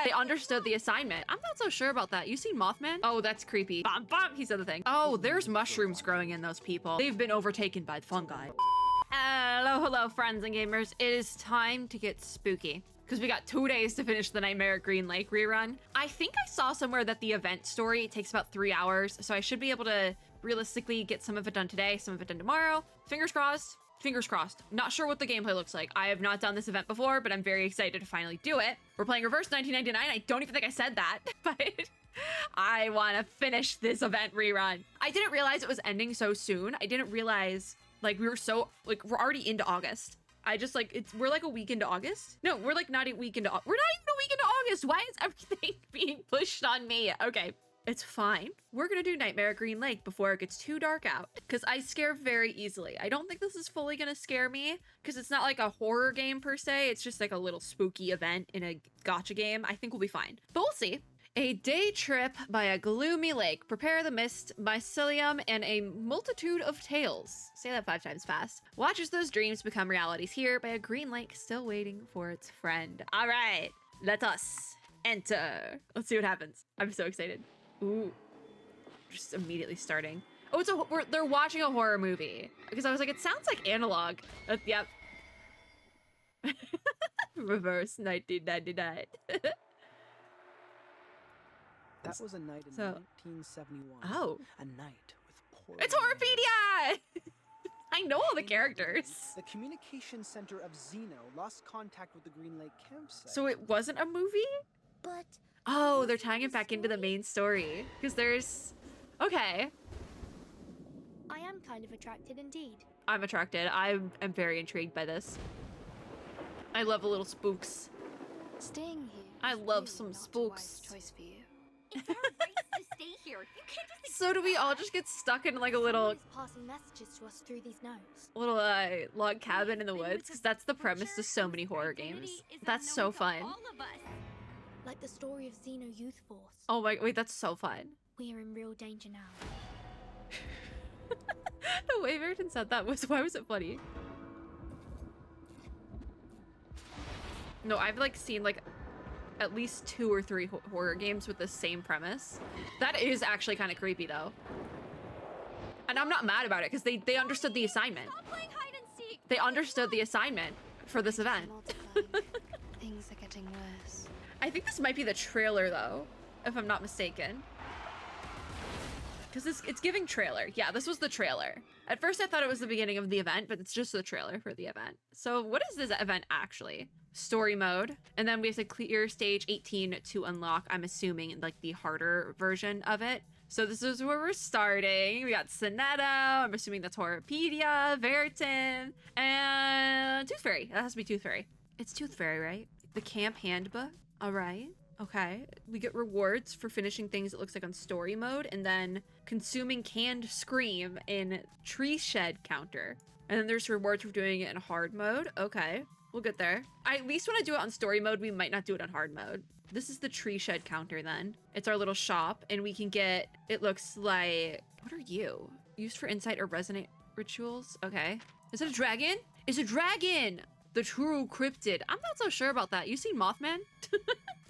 They understood the assignment. I'm not so sure about that. You seen Mothman? Oh, that's creepy. Bum, bum, he said the thing. Oh, there's mushrooms growing in those people. They've been overtaken by the fungi. Hello, friends and gamers. It is time to get spooky, because we got 2 days to finish the Nightmare at Green Lake rerun. I think I saw somewhere that the event story takes about 3 hours, so I should be able to realistically get some of it done today, some of it done tomorrow. Fingers crossed. Fingers crossed. Not sure what the gameplay looks like. I have not done this event before, but I'm very excited to finally do it. We're playing Reverse 1999. I don't even think I said that, but I want to finish this event rerun. I didn't realize it was ending so soon. I didn't realize, like, we're already into August. We're like a week into August. No, we're like not a week into, we're not even a week into August. Why is everything being pushed on me? Okay, it's fine. We're gonna do Nightmare at Green Lake before it gets too dark out, because I scare very easily. I don't think this is fully gonna scare me, because it's not like a horror game per se. It's just like a little spooky event in a gacha game. I think we'll be fine, but we'll see. A day trip by a gloomy lake. Prepare the mist, mycelium, and a multitude of tales. Say that 5 times fast. Watch as those dreams become realities here by a green lake still waiting for its friend. All right, let us enter. Let's see what happens. I'm so excited. Ooh, just immediately starting. Oh, they're watching a horror movie. Because I was like, it sounds like analog. Yep. Reverse 1999. That was a night in 1971. Oh. A night with poor... It's Horrorpedia! I know all the characters. The communication center of Xeno lost contact with the Green Lake campsite. So it wasn't a movie? But... Oh, they're tying it back into the main story. Because there's... Okay. I am kind of attracted indeed. I'm attracted. I am very intrigued by this. I love a little spooks. Staying here. I love some spooks. Choice for you. Is there a race to stay here? You can't just... So do we all just get stuck in like a little passing messages to us through these notes. little log cabin in the woods? Because that's the premise to so many horror games. That's so fun. Like the story of Xeno Youth Force. Oh my, wait, that's so fun. We are in real danger now. The way Merton said that was, why was it funny? No, I've like seen like at least 2 or 3 horror games with the same premise. That is actually kind of creepy though. And I'm not mad about it because they understood the assignment. Stop playing hide and seek. They understood the assignment for this event. Things are getting worse. I think this might be the trailer though, if I'm not mistaken. Because it's giving trailer. Yeah, this was the trailer. At first I thought it was the beginning of the event, but it's just the trailer for the event. So what is this event actually? Story mode, and then we have to clear stage 18 to unlock, I'm assuming, like the harder version of it. So this is where we're starting. We got Sonetta, I'm assuming that's Horrorpedia, Veritan, and Tooth Fairy. That has to be Tooth Fairy. It's Tooth Fairy, right? The camp handbook. All right. Okay. We get rewards for finishing things, it looks like, on story mode, and then consuming canned scream in tree shed counter. And then there's rewards for doing it in hard mode. Okay. We'll get there. I at least want to do it on story mode. We might not do it on hard mode. This is the tree shed counter then. It's our little shop and we can get, it looks like, what are you? Used for insight or resonate rituals? Okay. Is it a dragon? It's a dragon! The true cryptid. I'm not so sure about that. You seen Mothman?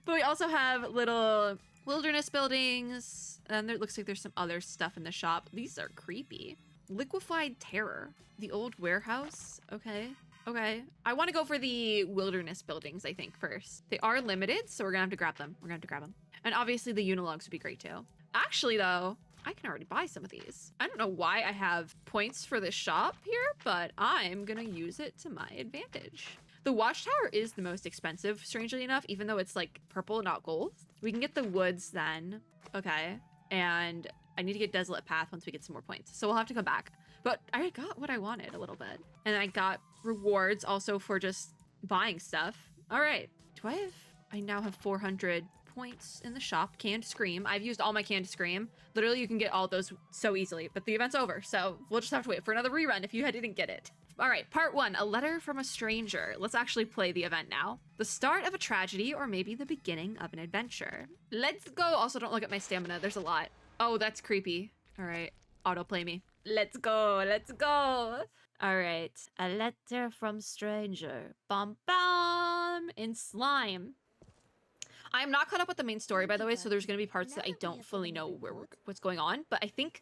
But we also have little wilderness buildings. And there looks like there's some other stuff in the shop. These are creepy. Liquefied terror. The old warehouse. Okay. Okay, I want to go for the wilderness buildings, I think, first. They are limited, so we're gonna have to grab them. We're gonna have to grab them. And obviously the unilogs would be great too. Actually though, I can already buy some of these. I don't know why I have points for this shop here, but I'm gonna use it to my advantage. The watchtower is the most expensive, strangely enough, even though it's like purple, not gold. We can get the woods then. Okay, and I need to get Desolate Path once we get some more points. So we'll have to come back. But I got what I wanted a little bit. And I got rewards also for just buying stuff. All right, I now have 400 points in the shop. Canned Scream. I've used all my Canned Scream. Literally, you can get all those so easily, but the event's over. So we'll just have to wait for another rerun if you didn't get it. All right, part 1, a letter from a stranger. Let's actually play the event now. The start of a tragedy or maybe the beginning of an adventure. Let's go. Also, don't look at my stamina. There's a lot. Oh, that's creepy. All right, autoplay me. Let's go, let's go. All right, a letter from stranger. Bum bum in slime. I'm not caught up with the main story, by the way, so there's going to be parts Now that I that we don't have fully the know report, what's going on. But I think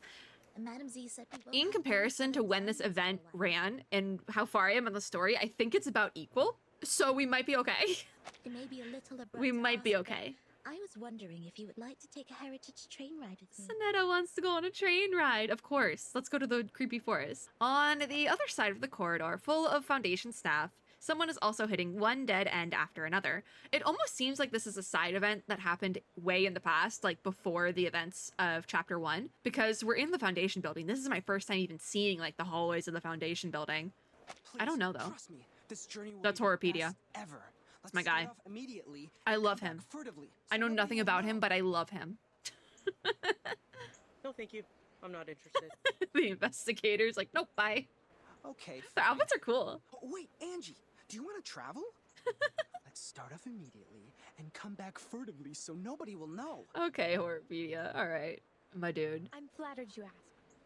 Madam Z said we will in have comparison to when this event ran and how far I am in the story, I think it's about equal. So we might be okay. It may be a little abrupt We to might be ask, but okay. I was wondering if you would like to take a heritage train ride with me. Sonetta wants to go on a train ride. Of course. Let's go to the creepy forest. On the other side of the corridor, full of Foundation staff, someone is also hitting one dead end after another. It almost seems like this is a side event that happened way in the past, like before the events of Chapter 1, because we're in the Foundation building. This is my first time even seeing, like, the hallways of the Foundation building. I don't know, though. Trust me, this journey will That's be the Horrorpedia. best ever. Let's my start guy. off immediately I and love come him. back furtively, I so know nobody nothing will about him, know. but I love him. No, thank you. I'm not interested. The investigator's like, nope, bye. Okay, Their fine. outfits are cool. Oh, wait, Angie, do you want to travel? Let's start off immediately and come back furtively so nobody will know. Okay, Horrorpedia. All right, my dude. I'm flattered you asked,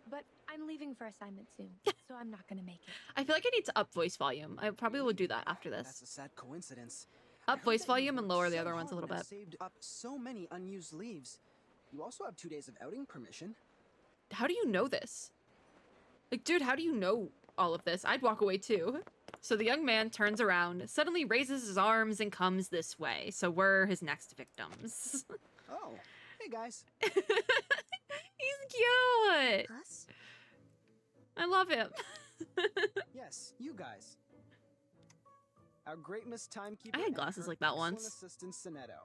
but I'm leaving for assignment soon, so I'm not gonna make it. I feel like I need to up voice volume. I probably will do that after That's this. a sad coincidence. Up I heard voice that you volume and worked lower the so other ones a hard little and bit. saved up so many unused leaves. You also have 2 days of outing permission. How do you know this? Like, dude, how do you know all of this? I'd walk away too. So the young man turns around, suddenly raises his arms, and comes this way. So we're his next victims. Oh, hey guys. He's cute. Us? I love him. Yes, you guys. Our great Miss Timekeeper. I had and glasses her like that excellent once. Assistant Sonetto.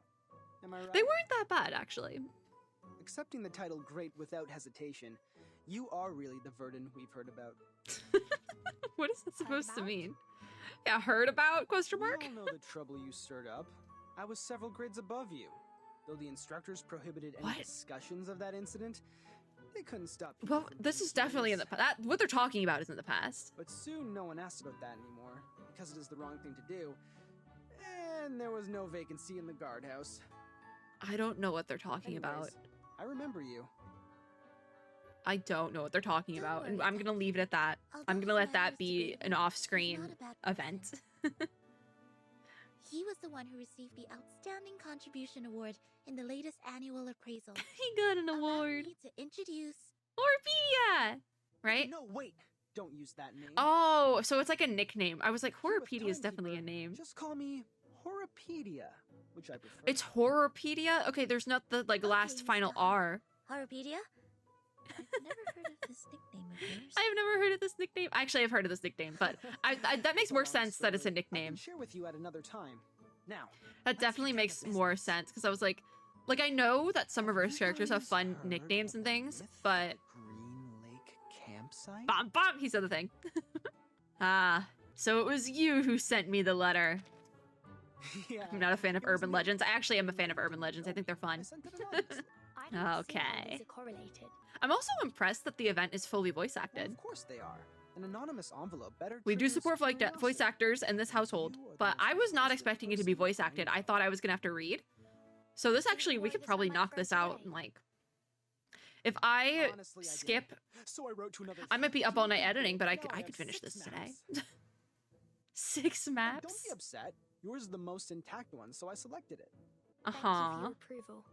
Am I right? They weren't that bad, actually. Accepting the title Great without hesitation, you are really the Verdun we've heard about. What is that supposed to about? mean? Yeah, heard about? Question mark? We all know the trouble you stirred up. I was several grades above you. Though the instructors prohibited any What? discussions of that incident, they couldn't stop you Well, from this being is definitely in the serious. past. What they're talking about is in the past. But soon no one asked about that anymore, because it is the wrong thing to do. And there was no vacancy in the guardhouse. I don't know what they're talking about. Anyways, I remember you. I don't know what they're talking Don't about, and worry, I'm gonna leave it at that. I'll I'm go gonna for let that Matters to be Read an It. off-screen He's not a bad event. person. He was the one who received the Outstanding Contribution Award in the latest annual appraisal. He got an Allow award. me to introduce Horrorpedia! Right? No, wait. Don't use that name. Oh, so it's like a nickname. I was like, Here with Horrorpedia is definitely a Timekeeper, name. Just call me Horrorpedia, which I prefer. It's Horrorpedia? Okay, there's not the, like, Okay, last Miss final Down. R. Horrorpedia? I've never heard of this nickname of yours. I've never heard of this nickname. Actually, I've heard of this nickname, but that makes It's a more long sense that it's a story. I nickname. can share with you at another time. Now, That let's get definitely down to makes more business. sense, because I was like, I know that some Have reverse you characters have guys fun heard nicknames and of the things, myth but of Green Lake campsite? bom bom, he said the thing. Ah, so it was you who sent me the letter. Yeah, I'm not a fan of it was urban me. legends. I actually am a fan of urban legends. I think they're fun. I sent it anonymously. I don't see how Okay. these are correlated. I'm also impressed that the event is fully voice Well, acted. of course they are. An anonymous envelope better We do triggers support voice curiosity. actors in this household, You are the but most I was not interested expecting it to be person voice I acted. know. I thought I was gonna have to read. So this actually, we Before could this probably on my knock this first out day. in like, if I Honestly, I did. skip, So I wrote to another I might be up all night 15 editing, but I people. could Now have finish 6 this today. maps. 6 Don't maps. be upset. Yours is the most intact one, so I selected it. Uh Thank you for huh. your approval.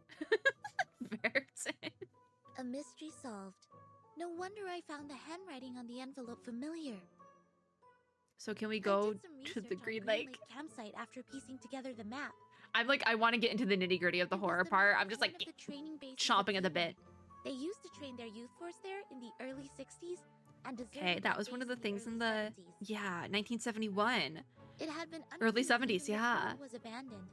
Vertin. A mystery solved. No wonder I found the handwriting on the envelope familiar. So can we I go did some to the research on Green Lake? campsite after piecing together the map. I'm like, I want to get into the nitty gritty of the It was horror the part. map I'm of just one like of the training bases chomping at the Vroid. bit. They used to train their youth force there in the early 60s and Okay, deserted that the was one of base the things in early the 70s. yeah, 1971. It had been early unused 70s, even before yeah. it was abandoned.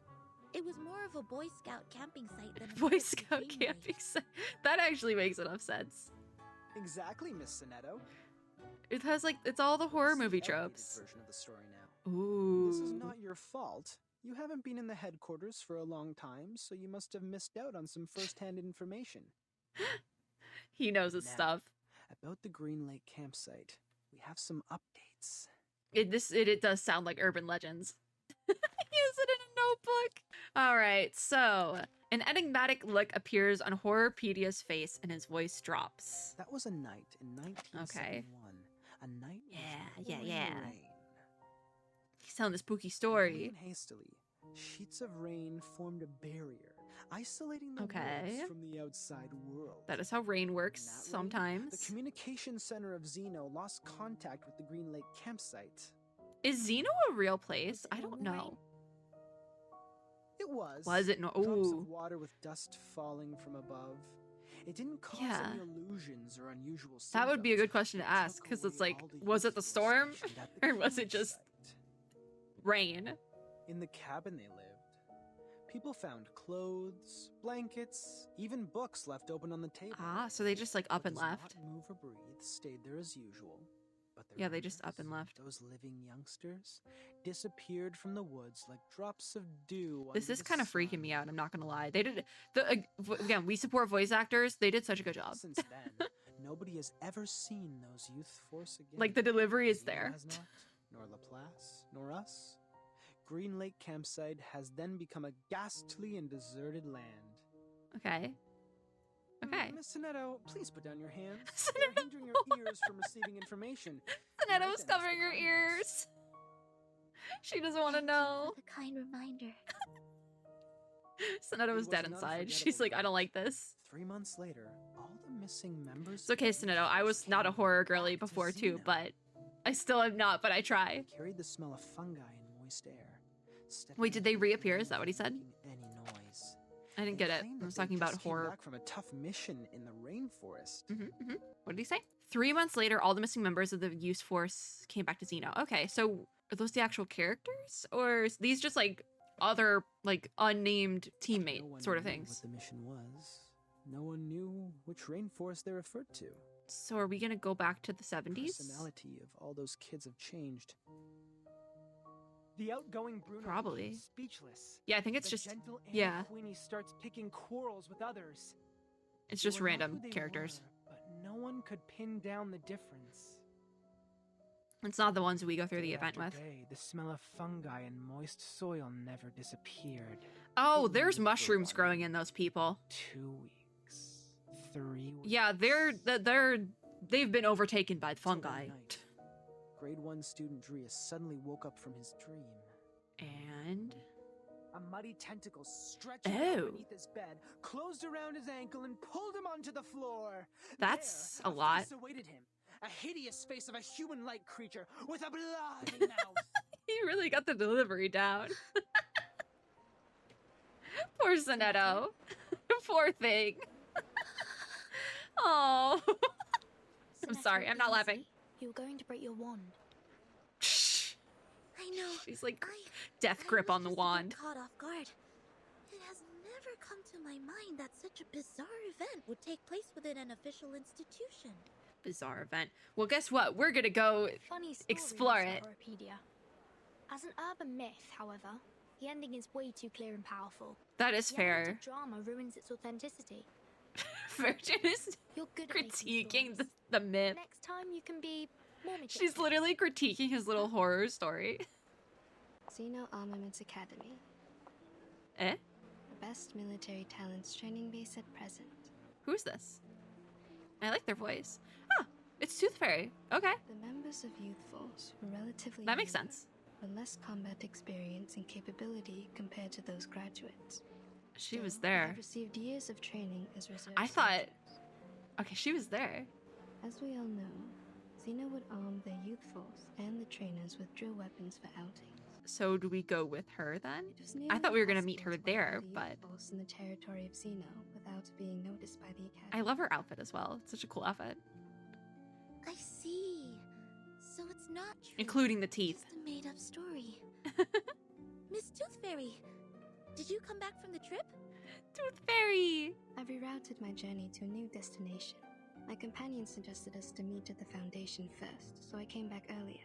It was more of a Boy Scout camping site than a Boy military Scout training camping base. site. That actually makes enough sense. Exactly, Miss Sonetto. It has like, it's all the horror This is the movie edited tropes. version of the story now. Ooh. This is not your fault. You haven't been in the headquarters for a long time, so you must have missed out on some first-hand information. He knows his Now, stuff. About the Green Lake campsite, we have some updates. It does sound like urban legends. He has it in a notebook. All right, so an enigmatic look appears on Horrorpedia's face and his voice drops. That was a night in 1971. A night with Yeah, little yeah, rain yeah. or rain. He's telling a spooky We story. ran hastily, Sheets of rain formed a barrier, isolating the Okay. woods from the outside world. That is how rain works In that way, sometimes. the communication center of Xeno lost contact with the Green Lake campsite. Is Xeno a real place? I don't know. It was. Was it? No. Drops Ooh. of water with dust falling from above. It didn't cause Yeah. any illusions or unusual symptoms. That would be a good question to It ask, took because it's away like, all the was it the youthful storm? stationed at the Or was it just campsite. rain? In the cabin they lived, people found clothes, blankets, even books left open on the table. Ah, so they just like up What and does left. Not move or breathe stayed there as usual. But the Yeah, they just up and rumors, left. Those living youngsters disappeared from the woods like drops of dew. This under is the kind of freaking sun. me out. I'm not gonna lie. They did again. We support voice actors. They did such a good job. Since then, nobody has ever seen those youth force again. Like the delivery is Xeno there. has not, nor Laplace, nor us. Green Lake campsite has then become a ghastly and deserted land. Okay. Okay. Miss Sonetto, please put down your hands. Sonetto. They're hindering your ears from receiving information. You might Sonetta was then covering her speak kindness. ears. She doesn't want to Thank you know. for the kind reminder. Sonetta was It dead was an inside. She's unforgettable like, I don't like day. this. 3 months later, all the missing members. It's okay, of the Sonetto. I was came not a horror girly back to before too, Xeno. but I still am not, but I try. Carried the smell of fungi in moist air. Wait, did they reappear? Is that what he said? Making any noise. I didn't They get it. claimed I that was they talking about just came horror. back from a tough mission in the rainforest. What did he say? 3 months later, all the missing members of the Use Force came back to Xeno. Okay, so are those the actual characters? Or is these just like other, like, unnamed teammate No one sort of knew things? What the mission was. No one knew which rainforest they referred to. So are we gonna go back to the The 70s? personality of all those kids have changed. The outgoing Bruno Probably. becomes speechless. Yeah, I think it's The just, gentle Anna yeah. Queenie starts picking quarrels with others. it's They just were not random who they characters. were, but no one could pin down the difference. It's not the ones we go through the Day event after with. day, the smell of fungi and moist soil never disappeared. Oh, It there's lingered for mushrooms 1, growing in those people. 2 weeks, 3 weeks. Yeah, they've been overtaken by Till one fungi. night, Grade 1 student Drius suddenly woke up from his dream. And A muddy tentacle stretched Oh. out beneath his bed, closed around his ankle, and pulled him onto the floor. That's There, a lot. face awaited him. A hideous face of a human-like creature with a bloody mouth. he really got the delivery down. Poor Sonetto. Poor thing. Oh. I'm Sonetto, sorry, I'm not laughing. easy. You were going to break your wand. I know. She's like I death grip was on the just a bit wand. Caught off guard. It has never come to my mind that such a bizarre event would take place within an official institution. Bizarre event. Well, guess what? We're gonna go. Funny story, Explore Mr. it. Horrorpedia. As an urban myth, however, the ending is way too clear and powerful. That is The fair. element of drama ruins its authenticity. Virgin is You're good at making critiquing stories. the myth. Next time you can be more She's meticulous. literally critiquing his little horror story. Xeno Armaments Academy, Eh? the best military talents training base at present. Who's this? I like their voice. Ah, it's Tooth Fairy. Okay, The members of Youth Force were relatively that makes younger, sense. with less combat experience and capability compared to those graduates. She was Still, they there. have received years of training as reserve I thought. soldiers. Okay, she was there. As we all know, Xeno would arm their youth force and the trainers with drill weapons for outings. So do we go with her then? It was I nearly thought we were gonna meet impossible her to there, operate the but youth force in the territory of Xeno without being noticed by the academy. I love her outfit as well. It's such a cool outfit, I see. So it's not true. including the teeth. Just a made-up story. Miss Tooth Fairy, did you come back from the trip? Tooth Fairy. I rerouted my journey to a new destination. My companion suggested us to meet at the Foundation first, so I came back earlier.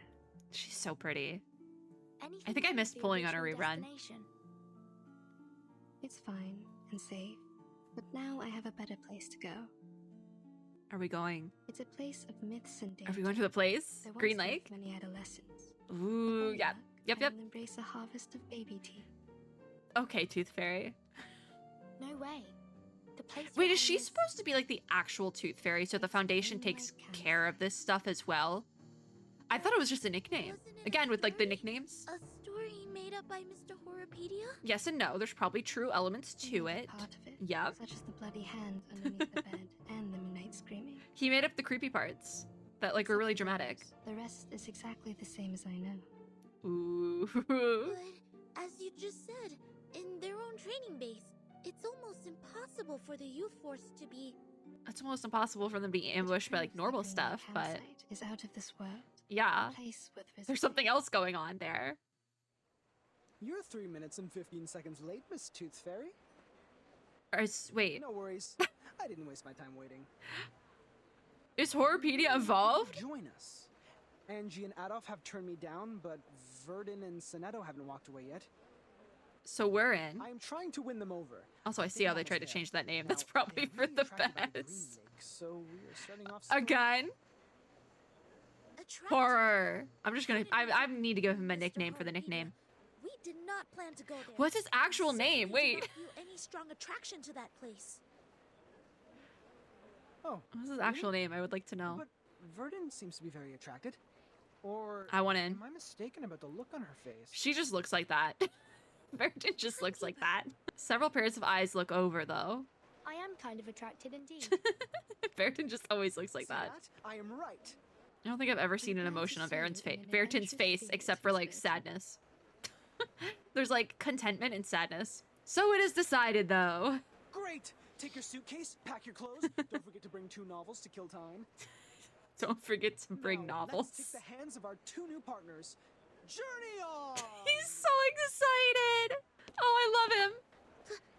She's so pretty. Anything think I like missed the pulling on a original rerun. destination? It's fine and safe, but now I have a better place to go. Are we going? It's a place of myths and danger. Are we going to the place? There once Green lived Lake? Many adolescents. Ooh, yeah. Yep, I yep. will embrace a harvest of baby teeth. Okay, Tooth Fairy. No way. The place Wait, where is she Ellie supposed to be like the actual Tooth Fairy so the Foundation takes care of this stuff as well? I thought it was just a nickname. Wasn't it a Again, with like the story? nicknames. A story story made up by Mr. Horrorpedia? Yes and no. There's probably true elements to Only it. Part of it. Yep. Such as the bloody hand underneath the bed and the midnight screaming. He made up the creepy parts that like were really dramatic. The rest is exactly the same as I know. Ooh. But, as you just said, in their own training base, it's almost impossible for the youth force to be... It's almost impossible for them to be ambushed by like normal stuff, but is out of this world. yeah, A place with there's something else going on there. You're 3 minutes and 15 seconds late, Miss Tooth Fairy. Or wait, No worries. I didn't waste my time waiting. is Horrorpedia involved? Join us. Angie and Adolf have turned me down, but Verdun and Sonetto haven't walked away yet. So we're in. I am trying to win them over. Also, I see how they tried to change that name. That's Now, probably they're for really the attracted by Green best. Lake, so we are starting off strong. Again, attracted horror. I'm just gonna. by I need to give him a Mr. nickname for the Horrorpedia. nickname. We did not plan to go there. What's his actual Simply name? did Wait. not feel any strong attraction to that place. Oh, What's his actual name? I would like to know. but Verdun seems to be very attracted. Or I want in. am I mistaken about the look on her face? She just looks like that. Verdun just looks like that. Several pairs of eyes look over, though. I am kind of attracted indeed. Verdun just always looks like See that. I am right. I don't think I've ever seen an glad to emotion on see you Verdun's in an Verdun's adventurous face, spirit, except for like Miss sadness. There's like contentment and sadness. So it is decided, though. Great! Take your suitcase, pack your clothes. Don't forget to bring 2 novels to kill time. Don't forget to bring Now, novels. Let's take the hands of our 2 new partners. Journey on! He's so excited. Oh, I love him.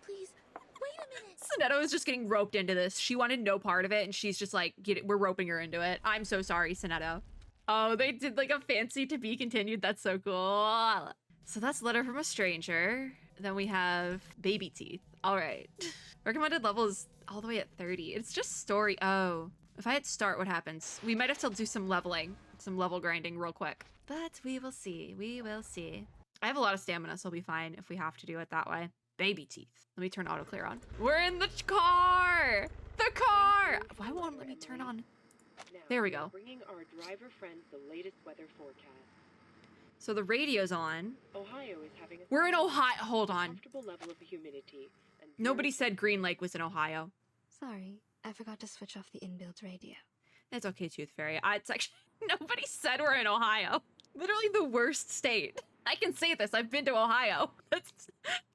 Please, wait a minute. Sonetto is just getting roped into this. She wanted no part of it, and she's just like, we're roping her into it. I'm so sorry, Sonetto. Oh, they did like a fancy to be continued. That's so cool. So that's Letter from a Stranger. Then we have Baby Teeth. All right. Recommended level is all the way at 30. It's just story. Oh, if I hit start, what happens? We might have to do some leveling, some level grinding real quick. But we will see. We will see. I have a lot of stamina, so I'll be fine if we have to do it that way. Baby Teeth. Let me turn auto clear on. We're in the car! The car! Why won't it let me turn on? Now, There we go. Bringing our driver friends the latest weather forecast. So the radio's on. Ohio is having a We're in Ohio. Hold on. comfortable level of humidity. And Nobody said Green Lake was in Ohio. Sorry, I forgot to switch off the inbuilt radio. It's okay, Tooth Fairy. It's actually nobody said we're in Ohio. Literally the worst state. I can say this. I've been to Ohio. That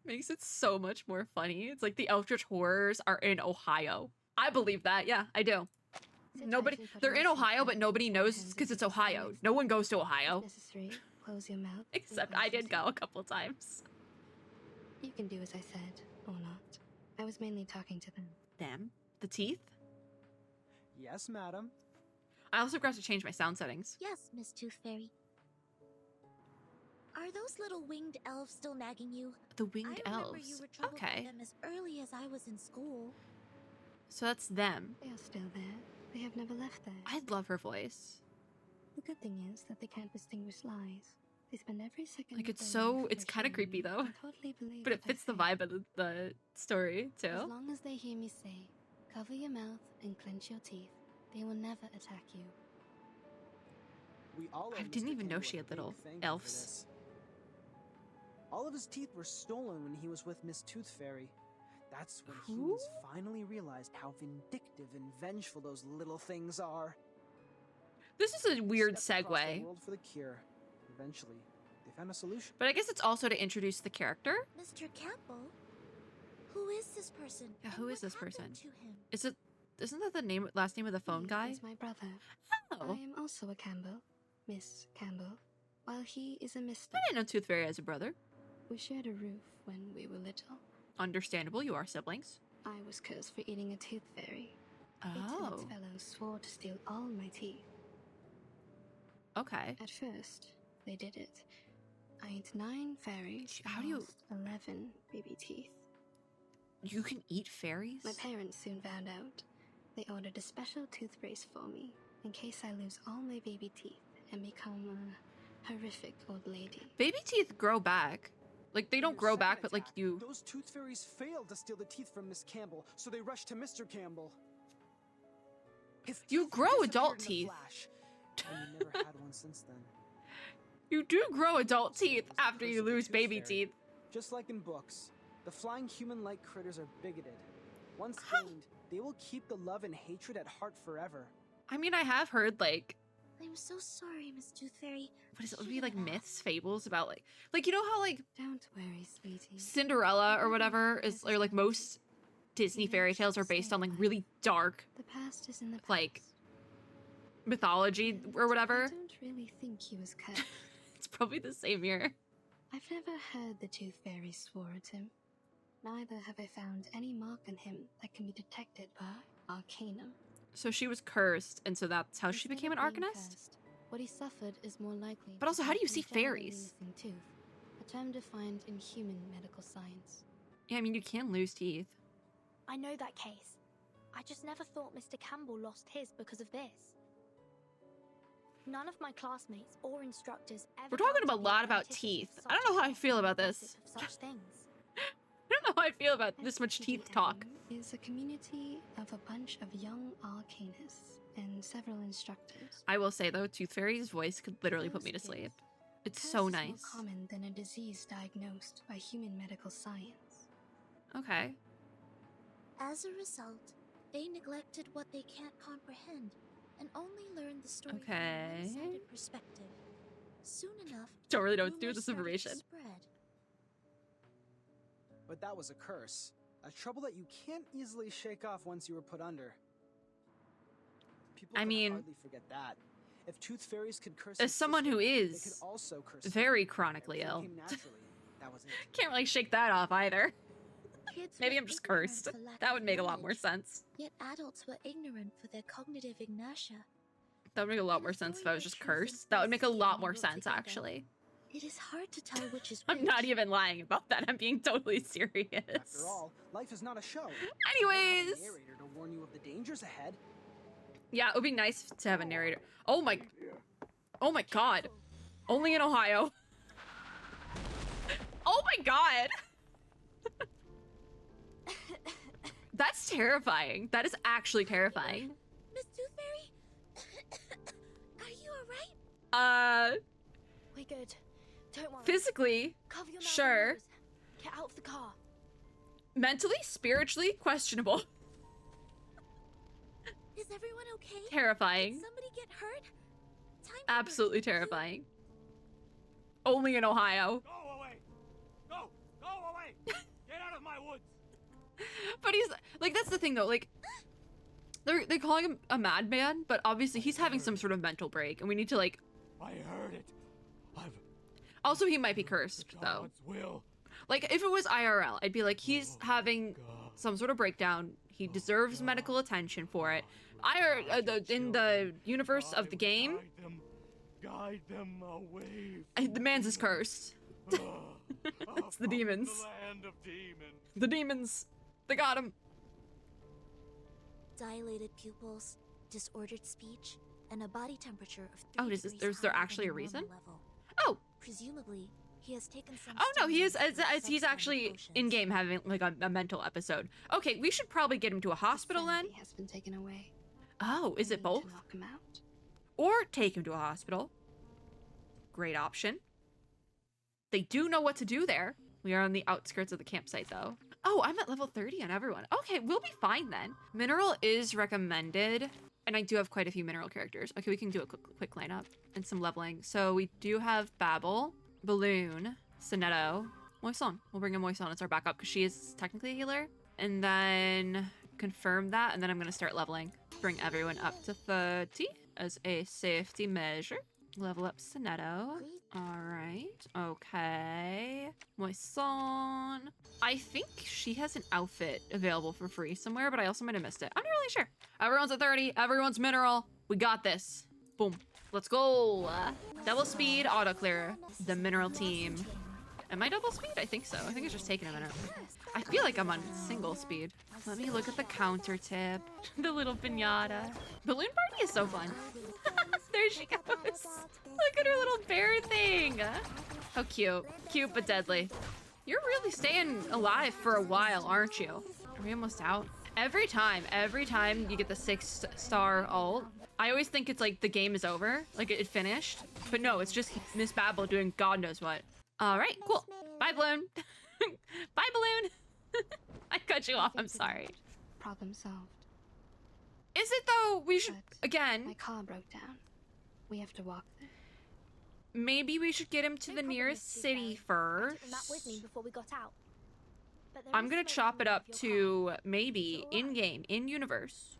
makes it so much more funny. It's like the Eldritch Horrors are in Ohio. I believe that. Yeah, I do. Nobody. They're in Ohio, but nobody knows because it's Ohio. No one goes to Ohio. Necessary. Close your mouth. Except I did go a couple times. You can do as I said, or not. I was mainly talking to them. Them? The teeth? Yes, madam. I also forgot to change my sound settings. Yes, Miss Tooth Fairy. Are those little winged elves still nagging you? The winged I remember elves. you were troubled by Okay. them as early as I was in school. So that's them. They are still there. They have never left there. I love her voice. The good thing is that they can't distinguish lies. They spend every second. Like, of it's their so- life it's kinda reassuring creepy, me though. and Totally believe But it what I fits the say. vibe of the story, As too. long as they hear me say, cover your mouth and clench your teeth, they will never attack you. We all owe I didn't Mr. even know Campbell she a had big little thank you for elves. this. All of his teeth were stolen when he was with Miss Tooth Fairy. That's when humans finally realized how vindictive and vengeful those little things are. This is a weird Stepped across the segue. world for the cure. Eventually, they found a solution. But I guess it's also to introduce the character. Mr. Campbell? Who is this person? Yeah, and who is what this person? happened to him? Isn't that the last name of the phone He guy? is my brother. Oh. I am also a Campbell, Miss Campbell, while he is a Mr. I didn't know Tooth Fairy has a brother. We shared a roof when we were little. Understandable, you are siblings. I was cursed for eating a tooth fairy. It and Oh. its fellows swore to steal all my teeth. Okay. At first, they did it. I ate 9 fairies. How and do you- lost 11 baby teeth. You can eat fairies? My parents soon found out. They ordered a special tooth brace for me in case I lose all my baby teeth and become a horrific old lady. Baby teeth grow back. Like, they In don't your grow second back, but like attack, you... Those tooth fairies failed to steal the teeth from Miss Campbell, so they rushed to Mr. Campbell. His You teeth grow disappeared adult in a teeth. flash, and he never had one since then. You do grow adult teeth after you Curse of the lose Tooth baby Fairy. teeth. Just like in books, the flying human-like critters are bigoted. Once gained, they will keep the love and hatred at heart forever. I mean, I have heard like, I'm so sorry, Miss Tooth Fairy. what is it? Would be like myths, fables about like you know how like Don't worry, sweetie. Cinderella or whatever is, or like most Disney fairy tales are based on like really dark The past is in the past. like mythology or I whatever. don't really think he was cursed. It's probably the same year. I've never heard the Tooth Fairy swore at him. Neither have I found any mark on him that can be detected by Arcanum. So she was cursed, and so that's how she Instead became an of being Arcanist? cursed, what he suffered is more likely. But also, to how do you come see from genuinely fairies? missing tooth, a term defined in human medical science. Yeah, I mean, you can lose teeth. I know that case. I just never thought Mr. Campbell lost his because of this. None of my classmates or instructors ever. We're talking doubted a the lot about authenticity teeth. of I don't such know how I feel about opposite this. of such things. I don't know how I feel about this much teeth talk. Is a community of a bunch of young Arcanists and several instructors. I will say, though, Tooth Fairy's voice could literally put me to sleep. It's so nice. More common than a disease diagnosed by human medical science. Okay. As a result, they neglected what they can't comprehend and only learned the story from Okay. a one-sided perspective. Soon enough, Don't really know what to do with rumors this started to information. spread. But that was a curse. A trouble that you can't easily shake off once you were put under. People I could mean, hardly forget that. If tooth fairies could curse as his someone sister, who they is could also curse very him. chronically Everything ill. came naturally. That was it. Can't really shake that off either. Kids Maybe were I'm just ignorant cursed. for lack That of would make a lot more knowledge, sense. Yet adults were ignorant for their cognitive inertia. That would make a lot more sense if I was just cursed. That would make a lot more sense, actually. It is hard to tell which is I'm which. not even lying about that. I'm being totally serious. After all, life is not a show. You don't have a Anyways. narrator to warn you of the dangers ahead. Yeah, it would be nice to have a narrator. Oh my god. Only in Ohio. Oh my god. That's terrifying. That is actually terrifying. Miss Tooth Fairy? Are you alright? We're good. Don't worry. Physically, Cover your mouth sure. and nose. Get out of the car. Mentally, spiritually, questionable. Is everyone okay? Terrifying. Did somebody get hurt? Time to Absolutely work. terrifying. Only in Ohio. Go away! Go away! Get out of my woods! But he's like, that's the thing though, like they're calling him a madman, but obviously he's having some sort of mental break, and we need to like. I heard it. Also, he might be cursed though. God's will. Like if it was IRL, I'd be like, he's having some sort of breakdown. He deserves medical attention for it. In the universe of the game, Guide them away. the man's is cursed. It's the demons. The land of demons. The demons. They got him. Dilated pupils, disordered speech, and a body temperature of 3 Oh, degrees there's there higher actually than a the reason? normal level. Oh. Presumably, he has taken some. Oh no, he is. stimulants or He's substandard actually potions. in game having like a mental episode. Okay, we should probably get him to a hospital then. Sanity has been taken away. Oh, is We it need both? to knock him out. Or take him to a hospital. Great option. They do know what to do there. We are on the outskirts of the campsite though. Oh, I'm at level 30 on everyone. Okay, we'll be fine then. Mineral is recommended. And I do have quite a few mineral characters. Okay, we can do a quick lineup and some leveling. So we do have Babel, Balloon, Sonetto, Moison. We'll bring in Moison as our backup because she is technically a healer. And then confirm that, and then I'm gonna start leveling. Bring everyone up to 30 as a safety measure. Level up Sonetto. Alright, okay. Moison. I think she has an outfit available for free somewhere, but I also might have missed it. I'm not really sure. Everyone's at 30, everyone's mineral. We got this. Boom. Let's go. Double speed, auto clear. The mineral team. Am I double speed? I think so. I think it's just taking a minute. I feel like I'm on single speed. Let me look at the counter tip. The little pinata. Balloon party is so fun. There she goes. Look at her little bear thing. How cute. Cute but deadly. You're really staying alive for a while, aren't you? Are we almost out? Every time you get the 6-star ult, I always think it's like the game is over, like it finished. But no, it's just Miss Babel doing God knows what. All right, cool. Bye, Balloon. Bye, Balloon. I cut you off. I'm sorry. Problem solved. Is it though? We should But again. my car broke down. We have to walk there. Maybe we should get him to No the problem, nearest Miss city Toothfairy. I first. took the map with me before we got out. But there I'm is gonna smoke chop it coming up out of your to car. maybe It's all right. in-game, in-universe.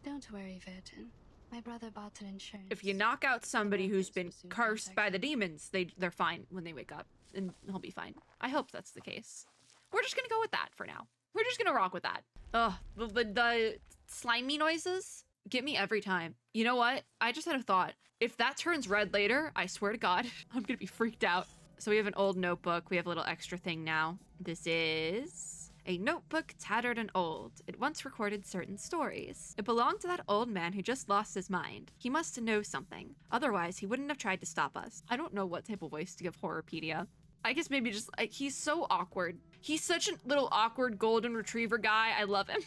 Don't worry, Verton. My brother bought an insurance. If you knock out somebody who's been Will soon cursed by the contact you. demons, they're fine when they wake up, and he'll be fine. I hope that's the case. We're just gonna go with that for now. We're just gonna rock with that. Ugh, the slimy noises get me every time. You know what? I just had a thought. If that turns red later, I swear to God, I'm gonna be freaked out. So we have an old notebook. We have a little extra thing now. This is a notebook tattered and old. It once recorded certain stories. It belonged to that old man who just lost his mind. He must know something. Otherwise, he wouldn't have tried to stop us. I don't know what type of voice to give Horrorpedia. I guess maybe just like, he's so awkward. He's such a little awkward golden retriever guy. I love him.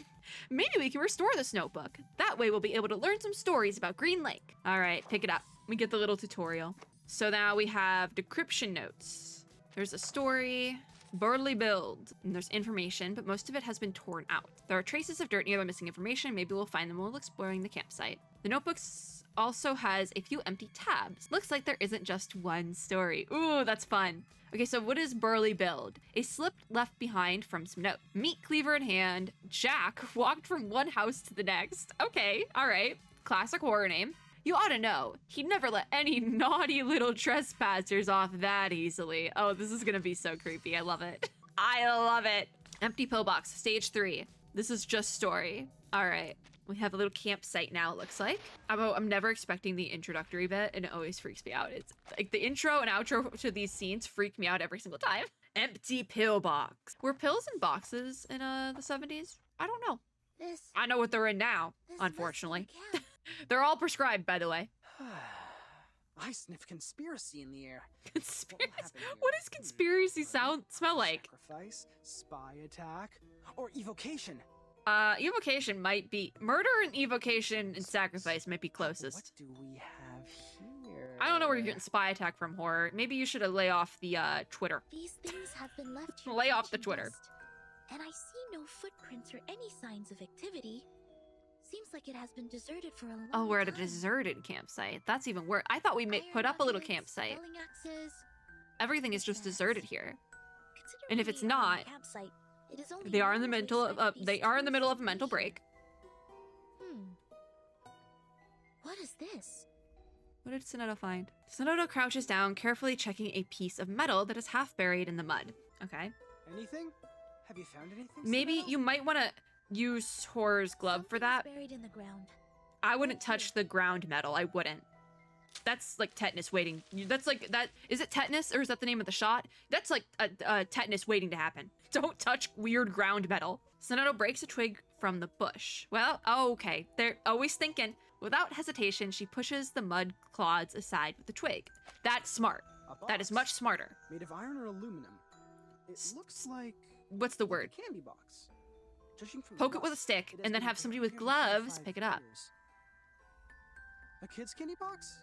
Maybe we can restore this notebook. That way we'll be able to learn some stories about Green Lake. All right, pick it up. We get the little tutorial. So now we have decryption notes. There's a story, burly build, and there's information, but most of it has been torn out. There are traces of dirt near the missing information. Maybe we'll find them while exploring the campsite. The notebooks also has a few empty tabs. Looks like there isn't just one story. Ooh, that's fun. Okay, so what is burly build? A slip left behind from some note. Meat cleaver in hand, Jack walked from one house to the next. Okay, all right. Classic horror name. You ought to know, he'd never let any naughty little trespassers off that easily. Oh, this is gonna be so creepy. I love it. I love it. Empty pillbox, stage 3. This is just story. All right. We have a little campsite now, it looks like. I'm never expecting the introductory bit, and it always freaks me out. It's like the intro and outro to these scenes freak me out every single time. Empty pillbox. Were pills in boxes in the 70s? I don't know. This. I know what they're in now, This must be unfortunately. the camp. They're all prescribed, by the way. I sniff conspiracy in the air. Conspiracy. happen here? What does conspiracy smell like? Sacrifice, spy attack, or evocation. Evocation might be murder and evocation and sacrifice might be closest. What do we have here? I don't know where you're getting spy attack from, horror. Maybe you should lay off the Twitter. These things have been left here. Lay off the catching Twitter. dust, and I see no footprints or any signs of activity. Seems like it has been deserted for a long time. Oh, we're at a deserted campsite. That's even worse. I thought we put up a little campsite. Spelling axes. Everything is just deserted here. Considering And if we it's are on not, a campsite, it is only They are in the right that middle of find these they are in the middle of a tools mental break. What is this? What did Sonoto find? Sonoto crouches down, carefully checking a piece of metal that is half buried in the mud. Okay. Anything? Have you found anything? Maybe Sonata? you might want to use Horror's glove for Something is that. buried in the ground. I wouldn't touch the ground metal. I wouldn't. That's like tetanus waiting. That's like that. Is it tetanus or is that the name of the shot? That's like a tetanus waiting to happen. Don't touch weird ground metal. Sonoto breaks a twig from the bush. Well, okay. They're always thinking. Without hesitation, she pushes the mud clods aside with the twig. That's smart. A That is box much smarter. made of iron or aluminum. It looks like What's the word? a candy box. Judging from the Poke it with a dust, stick it has and then been have somebody with here for 25 gloves pick it up. years. A kid's candy box?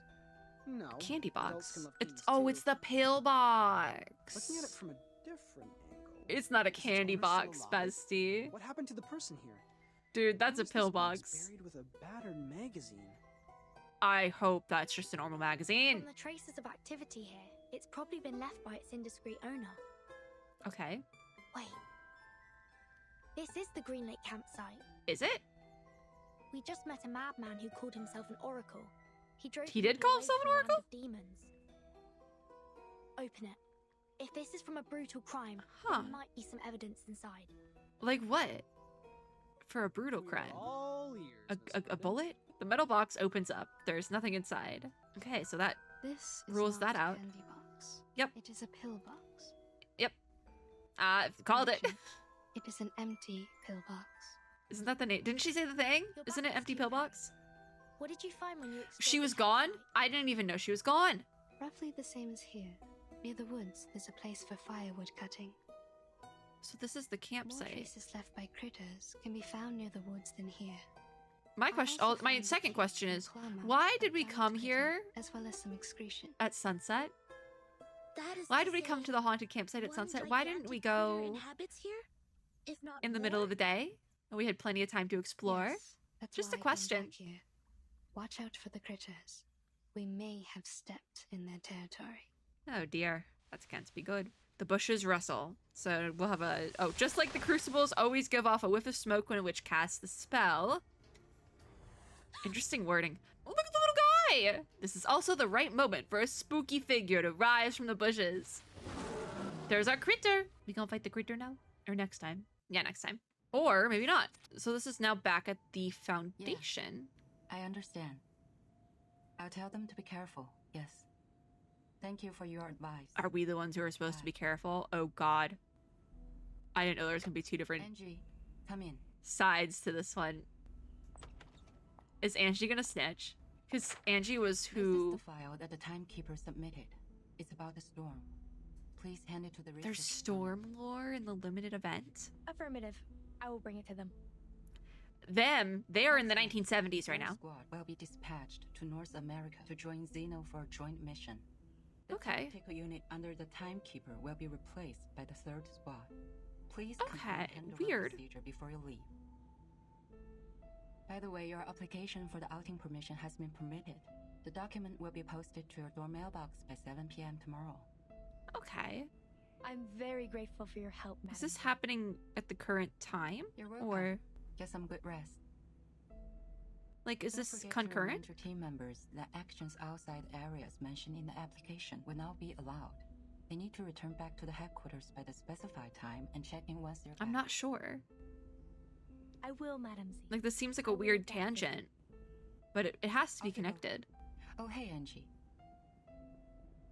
No. Candy adults box. can love It's these oh, too. it's the pill box. Looking at it from a different angle. It's not a Is this candy owner still box, alive? bestie. What happened to the person here? Dude, that's Why a is pill this box box. buried with a battered magazine. I hope that's just a normal magazine. From the traces of activity here, it's probably been left by its indiscreet owner. Okay. Wait. This is the Green Lake campsite. Is it? We just met a madman who called himself an oracle. He drove He did people call away himself an from a land oracle? of demons. Open it. If this is from a brutal crime, Huh. there might be some evidence inside. Like what? For a brutal We're crime. all ears, A, Miss a Pippin. bullet? The metal box opens up. There's nothing inside. Okay, so that This is rules not that out. a candy box. Yep. It is a pill box. called it. Correction. It is an empty pill box. Isn't that the name? Didn't she say the thing? Your Isn't it back empty is pillbox? What did you find when you explored She the was gone? campsite? I didn't even know she was gone. Roughly the same as here. Near the woods, there's a place for firewood cutting. So this is the More campsite. traces left by critters creatures can be found near the woods in here. My I question, also my found second teeth question and is, claw marks why from did we plant come critter, here as well as some excretion? at sunset? That is Why to did we come say, to the haunted campsite at one sunset? Why didn't we gigantic critter go inhabits here? If not in the middle more? of the day? And we had plenty of time to explore. Yes, that's Just a why I came question. back here. Watch out for the critters. We may have stepped in their territory. Oh dear, that can't be good. The bushes rustle, so we'll have a... Oh, just like the crucibles always give off a whiff of smoke when a witch casts the spell. Interesting wording. Oh, look at the little guy! This is also the right moment for a spooky figure to rise from the bushes. There's our critter. We gonna fight the critter now? Or next time? Yeah, next time. Or maybe not. So this is now back at the foundation. I understand. I'll tell them to be careful, yes. Thank you for your advice. Are we the ones who are supposed to be careful? Oh god. I didn't know there was gonna be two different Angie, come in. sides to this one. Is Angie gonna snitch? Because Angie was who... This is the file that the timekeeper submitted. It's about the storm. Please hand it to the There's research storm lore in the limited event? Affirmative. I will bring it to them. Them, they are in the Excellent. 1970s right One now. squad will be dispatched to North America to join Xeno for a joint mission. The Okay. tactical unit under the timekeeper will be replaced by the third squad. Please confirm Okay, handover weird. procedure before you leave. By the way, your application for the outing permission has been permitted. The document will be posted to your door mailbox by 7 p.m. tomorrow. Okay. I'm very grateful for your help, madam. Is this happening at the current time? You're welcome. Or, Get some good rest. like, is Don't this forget to concurrent? remind your team members that actions outside areas mentioned in the application will not be allowed. They need to return back to the headquarters by the specified time and check in once they're back. I'm not sure. I will, Madam Z. Like, this seems like a I will weird adapt it. tangent. But it has to be Okay, go. connected. Oh, hey, Angie.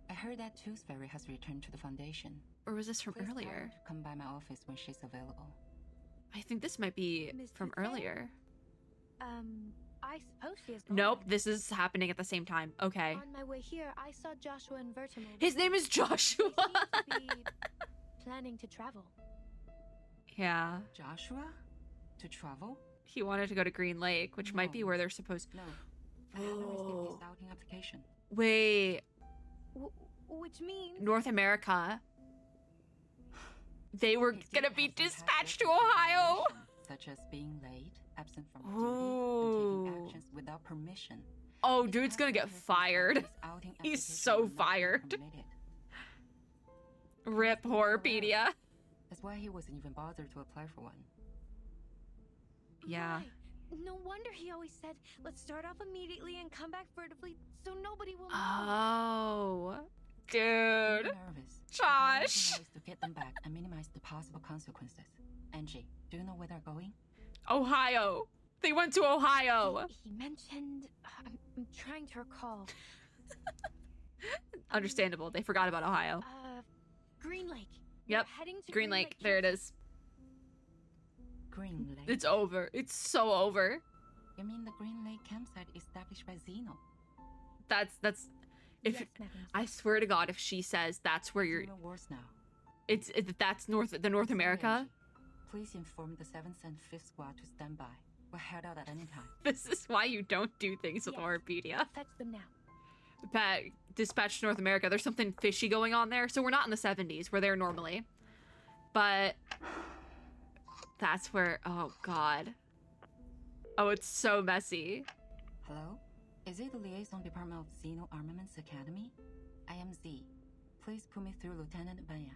I heard that Tooth Fairy has returned to the Foundation. Or was this from Please tell her earlier? to come by my office when she's available. I think this might be Miss from Toothfairy? earlier. I suppose she is gone. Nope, this is happening at the same time. Okay. On my way here, I saw Joshua and Vertimo. His name is Joshua! They seem to be planning to travel. Yeah. Joshua? To travel? He wanted to go to Green Lake, which might be No. where they're supposed... No. I haven't received Oh. his outing application. Wait, Which means... North America. They were He did gonna be have some past dispatched to records of Ohio! violations, such as being late, absent from duty, and Ooh. taking actions without permission. Oh, His dude's past gonna get records mean that fired. his outing He's application so will not be fired. permitted. Rip Horrorpedia. That's why he wasn't even bothered to apply for one. Yeah. Right. No wonder he always said, let's start off immediately and come back furtively so nobody will know. Oh. Dude. Don't be nervous. The Josh. priority now is to get them back and minimize the possible consequences. Angie, do you know where they're going? Ohio. They went to Ohio. He mentioned... I'm trying to recall. Understandable. They forgot about Ohio. Green Lake. Yep. We're heading to Green Lake. There it is. Green Lake. It's over. It's so over. You mean the Green Lake campsite established by Xeno? That's if Yes, Madam. I swear to God, if she says that's where you're, Xeno Wars now. that's North Sorry, America. Angie. Please inform the 7th and 5th squad to stand by. We'll head out at any time. This is why you don't do things with Yes. Horrorpedia. Fetch them now. Pat dispatched to North America. There's something fishy going on there. So we're not in the 70s. We're there normally. But that's where, oh God. Oh, it's so messy. Hello? Is it the Liaison Department of Xeno Armaments Academy? I am Z. Please put me through Lieutenant Banya.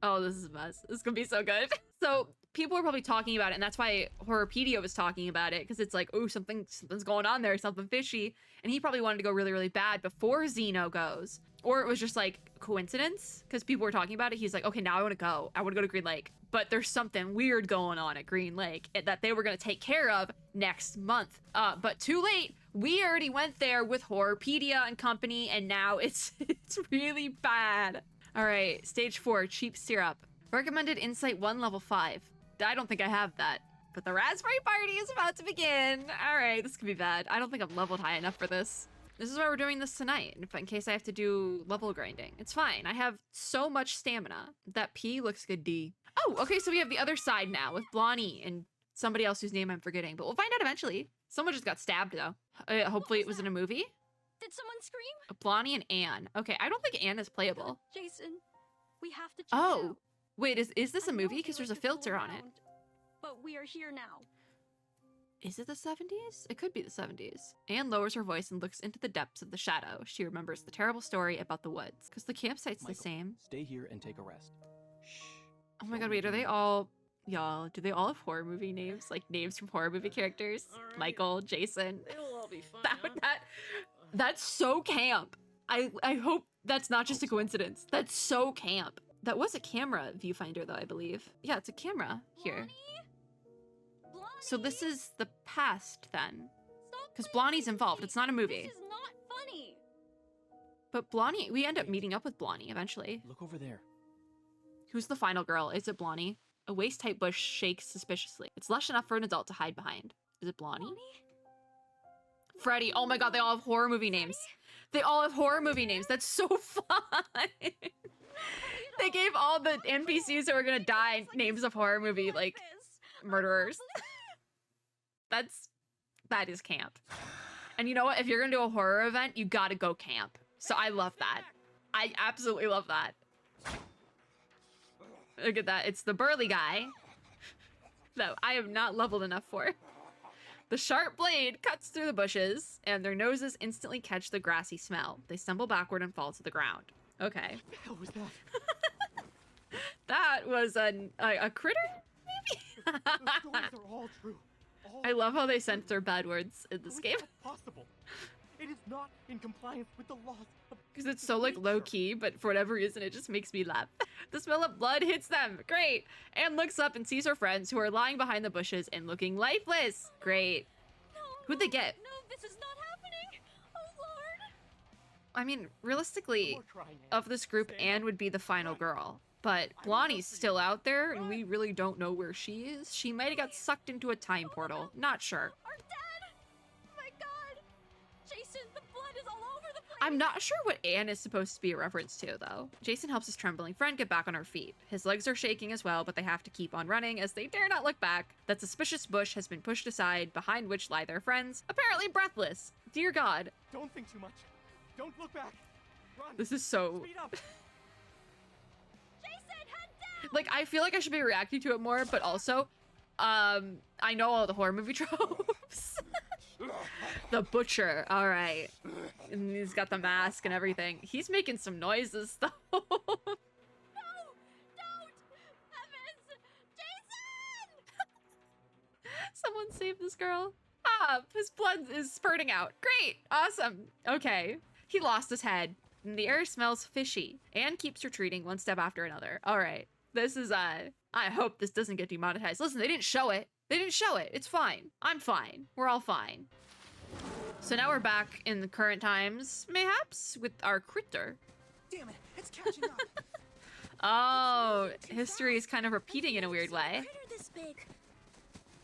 Oh, this is a mess. This is gonna be so good. So people are probably talking about it, and that's why Horrorpedia was talking about it, because it's like, oh, something's going on there, something fishy. And he probably wanted to go really, really bad before Xeno goes. Or it was just like coincidence, because people were talking about it. He's like, okay, now I want to go. I want to go to Green Lake. But there's something weird going on at Green Lake that they were going to take care of next month. But too late. We already went there with Horrorpedia and company, and now it's really bad. All right, stage 4, cheap syrup. Recommended insight 1, level 5. I don't think I have that. But the raspberry party is about to begin. All right, this could be bad. I don't think I'm leveled high enough for this. This is why we're doing this tonight, in case I have to do level grinding. It's fine. I have so much stamina. That P looks good, D. Oh, okay, so we have the other side now with Blondie and somebody else whose name I'm forgetting, but we'll find out eventually. Someone just got stabbed though. Hopefully it was in a movie. Did someone scream? Blondie and Anne. Okay, I don't think Anne is playable. Jason, we have to check it Oh, out. wait, is this I a know movie? they Because like there's a to fool filter on it. around, But we are here now. Is it the 70s? It could be the 70s. Anne lowers her voice and looks into the depths of the shadow. She remembers the terrible story about the woods. Because the campsite's the same. Stay here and take a rest. Shh. Oh my god, wait, are they all... Y'all, do they all have horror movie names? Like names from horror movie characters? Alright. Michael, Jason. It'll all be fine. That's so camp. I hope that's not just a coincidence. That's so camp. That was a camera viewfinder though, I believe. Yeah, it's a camera here. Blondie? So this is the past then. Stop Because playing Blondie's with involved. me. It's not a movie. This is not funny. But Blondie, we end up meeting up with Blondie eventually. Look over there. Who's the final girl? Is it Blondie? A waist-type bush shakes suspiciously. It's lush enough for an adult to hide behind. Is it Blondie? Freddy. Oh my god, they all have horror movie names. They all have horror movie names. That's so fun. They gave all the NPCs who are gonna die names of horror movie, like, murderers. That is camp. And you know what? If you're gonna do a horror event, you gotta go camp. So I love that. I absolutely love that. Look at that. It's the burly guy that I am not leveled enough for. The sharp blade cuts through the bushes, and their noses instantly catch the grassy smell. They stumble backward and fall to the ground. Okay. What the hell was that? That was a critter, maybe? The stories are all true. All I love how they censor bad words in this How is game. that possible? It is not in compliance with the laws of Because it's so, like, low-key, but for whatever reason, it just makes me laugh. The smell of blood hits them. Great. Anne looks up and sees her friends, who are lying behind the bushes and looking lifeless. Great. No, Who'd they get? No, this is not happening. Oh, Lord. I mean, realistically, No more crying, Anne. of this group, Stand Anne would be the final girl. But Blondie's still out there, and we really don't know where she is. She might have got sucked into a time portal. Not sure. Our dad. My God. Jason, the blood is all over the place. I'm not sure what Anne is supposed to be a reference to, though. Jason helps his trembling friend get back on her feet. His legs are shaking as well, but they have to keep on running as they dare not look back. That suspicious bush has been pushed aside, behind which lie their friends, apparently breathless. Dear God. Don't think too much. Don't look back. Run. This is so... Speed up. Jason, head down. Like, I feel like I should be reacting to it more, but also, I know all the horror movie tropes. The butcher, all right. And he's got the mask and everything. He's making some noises, though. No, don't. Heavens. Jason. Someone save this girl. Ah, his blood is spurting out. Great, awesome. Okay, he lost his head. And the air smells fishy. Anne keeps retreating one step after another. All right, this is, I hope this doesn't get demonetized. Listen, they didn't show it. They didn't show it. It's fine. I'm fine. We're all fine. So now we're back in the current times, mayhaps, with our critter. Damn it, it's catching up. Oh, history is kind of repeating in a weird way. Critter this big.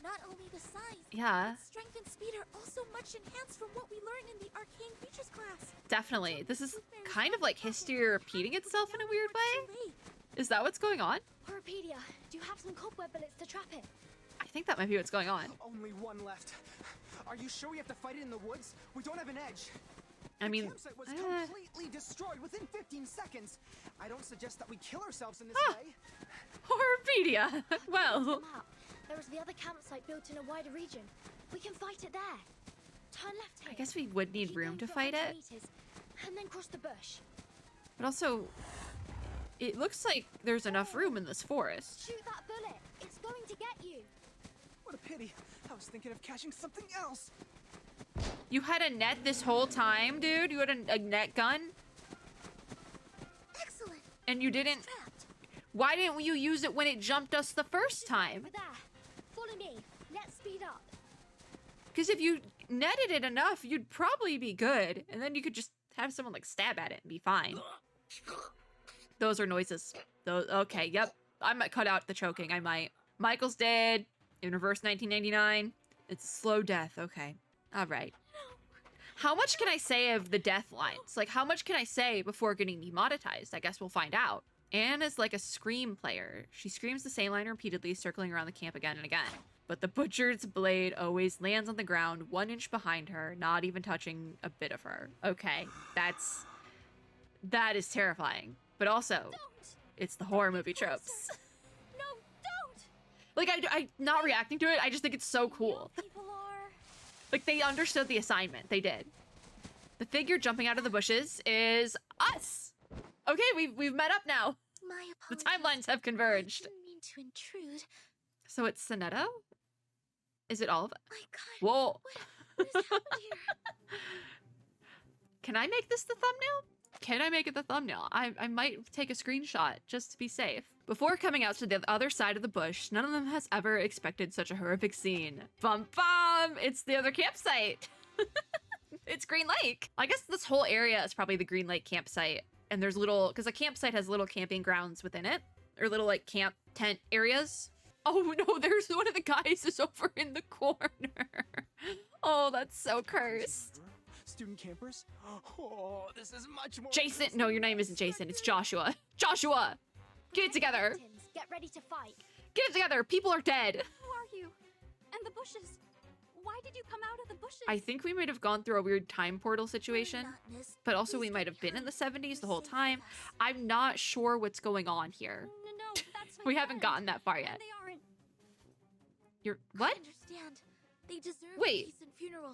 Not only the size, Yeah, its strength and speed are also much enhanced from what we learned in the arcane creatures class. definitely. This is kind of like history repeating itself in a weird way. Is that what's going on? Horrorpedia, do you have some cobweb bullets to trap it? I think that might be what's going on. Only one left. Are you sure we have to fight it in the woods? We don't have an edge. I mean, The campsite was completely destroyed within 15 seconds. I don't suggest that we kill ourselves in this Ah. way. Horrorpedia. Well, Map. There is the other campsite built in a wider region. We can fight it there. Turn left here. I guess we would need Keep room going to for fight 100 it. meters, and then cross the bush. But also, it looks like there's enough room in this forest. Shoot that bullet. It's going to get you. What a pity. I was thinking of catching something else. You had a net this whole time, dude? You had a net gun? Excellent. And you didn't... Trapped. Why didn't you use it when it jumped us the first time? Over there. Follow me. Let's speed up. Because if you netted it enough, you'd probably be good. And then you could just have someone, like, stab at it and be fine. Those are noises. Those, okay, yep. I might cut out the choking. I might. Michael's dead. In reverse 1999. It's a slow death. Okay. All right. How much can I say of the death lines? Like, how much can I say before getting demonetized? I guess we'll find out. Anne is like a scream player. She screams the same line repeatedly, circling around the camp again and again. But the butcher's blade always lands on the ground 1 inch behind her, not even touching a bit of her. Okay, that is terrifying. But also, it's the horror movie tropes. No, don't! Like, I'm not reacting to it, I just think it's so cool. People are... Like, they understood the assignment. They did. The figure jumping out of the bushes is us. Okay, we've met up now. My The apologies. timelines have converged. I didn't mean to intrude. So it's Sonetto? Is it all of it? My God. Whoa. What has happened here? Can I make this the thumbnail? Can I make it the thumbnail? I might take a screenshot just to be safe. Before coming out to the other side of the bush, none of them has ever expected such a horrific scene. Bum bum! It's the other campsite. It's Green Lake. I guess this whole area is probably the Green Lake campsite. And there's little, because a campsite has little camping grounds within it. Or little like camp tent areas. Oh no, there's one of the guys is over in the corner. Oh, that's so cursed. Student campers? Oh, this is much more. Jason, no, your name isn't Jason, it's Joshua. Joshua! Get it together! Get ready to fight. Get it together! People are dead! Who are you? And the bushes. Why did you come out of the bushes? I think we might have gone through a weird time portal situation, Monotonous. but also we Please might stay have been in the behind. 70s the We're whole safe time. with us. I'm not sure what's going on here. No, that's my We haven't friend. gotten that far And yet. they aren't... You're I what? understand. They deserve Wait. a decent funeral.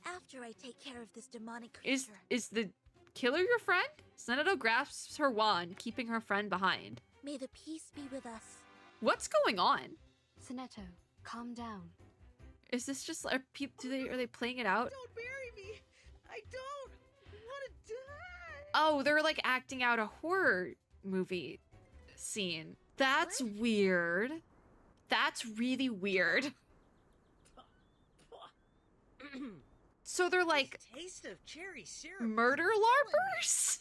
After I take care of this demonic creature. Is the killer your friend? Senato grasps her wand, keeping her friend behind. May the peace be with us. What's going on? Sonetto, calm down. Is this just are they playing it out? Don't bury me. I don't want to die. Oh, they're like acting out a horror movie scene. That's weird. That's really weird. So they're like Taste of cherry syrup. murder larpers?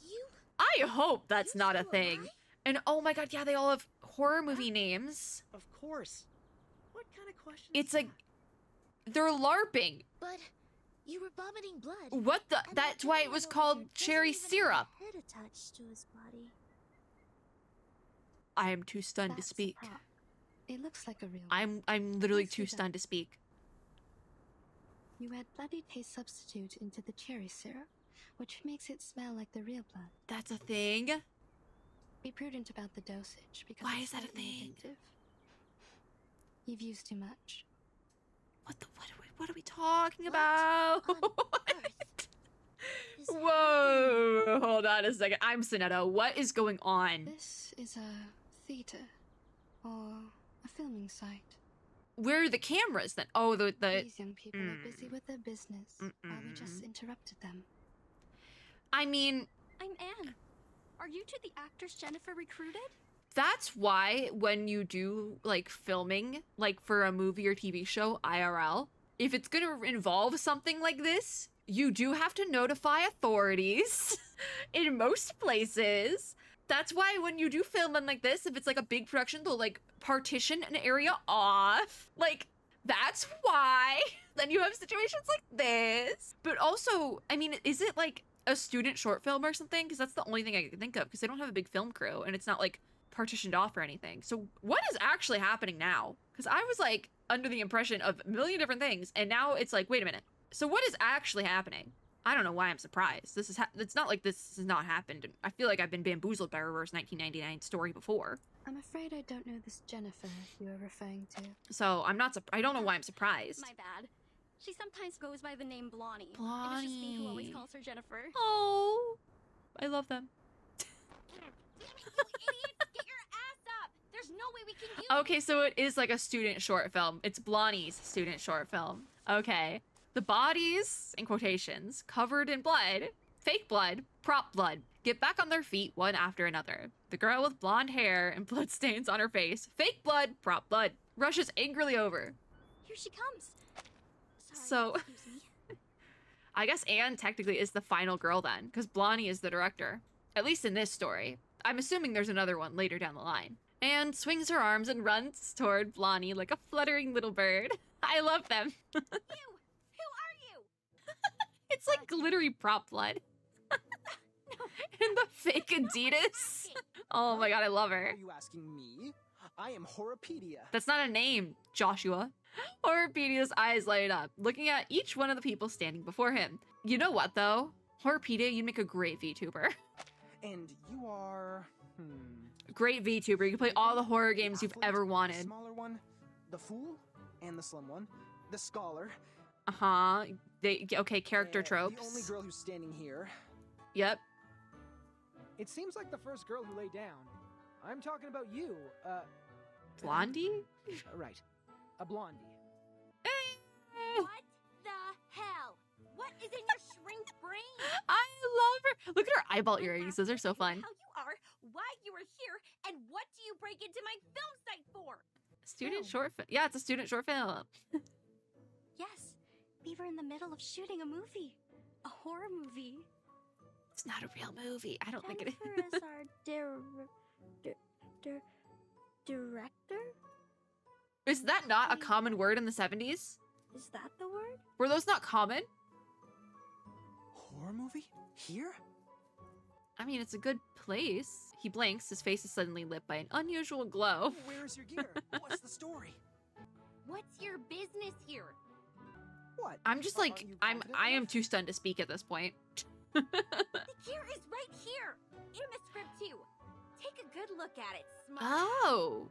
You? I hope that's You not a still thing. alive? And oh my god, yeah, they all have horror movie names. Of course. What kind of question? It's like they're LARPing. But you were vomiting blood. What the? And That's that why it gentleman was over called there doesn't cherry even have a syrup. head attached to his body. I am too stunned to That's speak. a prop. It looks like a real. I'm literally Let's too see that. stunned to speak. You add bloody taste substitute into the cherry syrup, which makes it smell like the real blood. That's a thing. Be prudent about the dosage because Why it's is that a slightly thing? addictive. You've used too much. What are we talking about? On earth is Whoa! Hold on a second. I'm Sonetto. What is going on? This is a theater or a filming site. Where are the cameras then? Oh, the These young people are busy with their business while we just interrupted them. I mean, I'm Anne. Are you two the actors Jennifer recruited? that's why when you do like filming, like for a movie or TV show, IRL, if it's gonna involve something like this, you do have to notify authorities in most places. That's why when you do filming like this, if it's like a big production, they'll like partition an area off. Like, that's why. Then you have situations like this. But also, I mean, is it like a student short film or something? Because that's the only thing I can think of, because they don't have a big film crew and it's not like partitioned off or anything. So what is actually happening now? Because I was like under the impression of a million different things, and now it's like, wait a minute. So what is actually happening? I don't know why I'm surprised. This is it's not like this has not happened. I feel like I've been bamboozled by Reverse 1999 story before. I'm afraid I don't know this Jennifer you are referring to. So I'm not I don't know why I'm surprised. My bad. She sometimes goes by the name Blondie. And it's just me who always Blondie. calls her Jennifer. Oh, I love them. Damn it, you idiots! Get your ass up! There's no way we can use Okay, so it is like a student short film. It's Blondie's student short film. Okay. The bodies, in quotations, covered in blood, fake blood, prop blood, get back on their feet one after another. The girl with blonde hair and bloodstains on her face, fake blood, prop blood, rushes angrily over. Here she comes. Sorry, So, excuse me. I guess Anne technically is the final girl then, because Blondie is the director. At least in this story. I'm assuming there's another one later down the line. Anne swings her arms and runs toward Blondie like a fluttering little bird. I love them. You! Who are you? It's like glittery prop blood. And the fake Adidas. Oh my god, I love her. Are you asking me? I am Horrorpedia. That's not a name, Joshua. Horrorpedia's eyes light up, looking at each one of the people standing before him. You know what, though? Horrorpedia, you'd make a great VTuber. And you are... Great VTuber. You can play all the horror games you've ever wanted. The smaller one, the fool, and the slim one, the scholar. Uh-huh. Okay, character tropes. The only girl who's standing here. Yep. It seems like the first girl who lay down. I'm talking about you, Blondie? Right. A blondie. What the hell? What is in your shrink brain? I love her. Look at her eyeball earrings. Those are so fun. How you are, why you are here, and what do you break into my film site for? Student short film. Yeah, it's a student short film. Yes, we were in the middle of shooting a movie. A horror movie. It's not a real movie. I don't think it is. Jennifer is our director? Is that not a common word in the 70s? Is that the word? Were those not common? Horror movie? Here? I mean, it's a good place. He blinks. His face is suddenly lit by an unusual glow. Where's your gear? What's the story? What's your business here? What? I'm just like, I am too stunned to speak at this point. The gear is right here, in the script too. Take a good look at it, smart. Oh.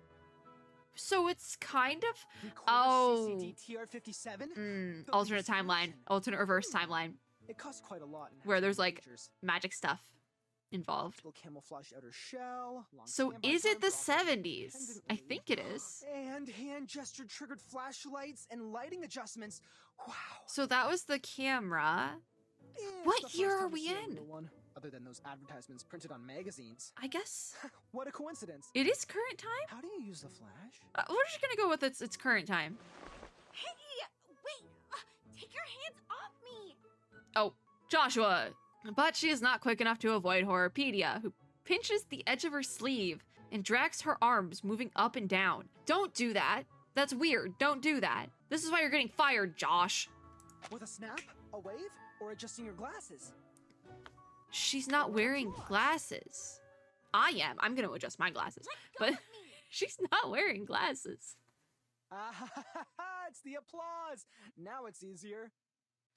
So it's kind of, CCD-TR-57? alternate timeline, alternate reverse timeline, It costs quite a lot. where there's like magic stuff involved. Camouflage outer shell. So is it the 70s? I think it is. And hand gesture triggered flashlights and lighting adjustments. Wow. So that was the camera. It's What the first year are time we seeing a in? real one, other than those advertisements printed on magazines. I guess What a coincidence. it is current time. How do you use the flash? We're just gonna go with its current time. Hey, wait, take your hands off me. Oh, Joshua. But she is not quick enough to avoid Horrorpedia, who pinches the edge of her sleeve and drags her arms, moving up and down. Don't do that. That's weird. Don't do that. This is why you're getting fired, Josh. With a snap, a wave, or adjusting your glasses? She's not wearing glasses. I am. I'm gonna adjust my glasses. But she's not wearing glasses. It's the applause. Now it's easier.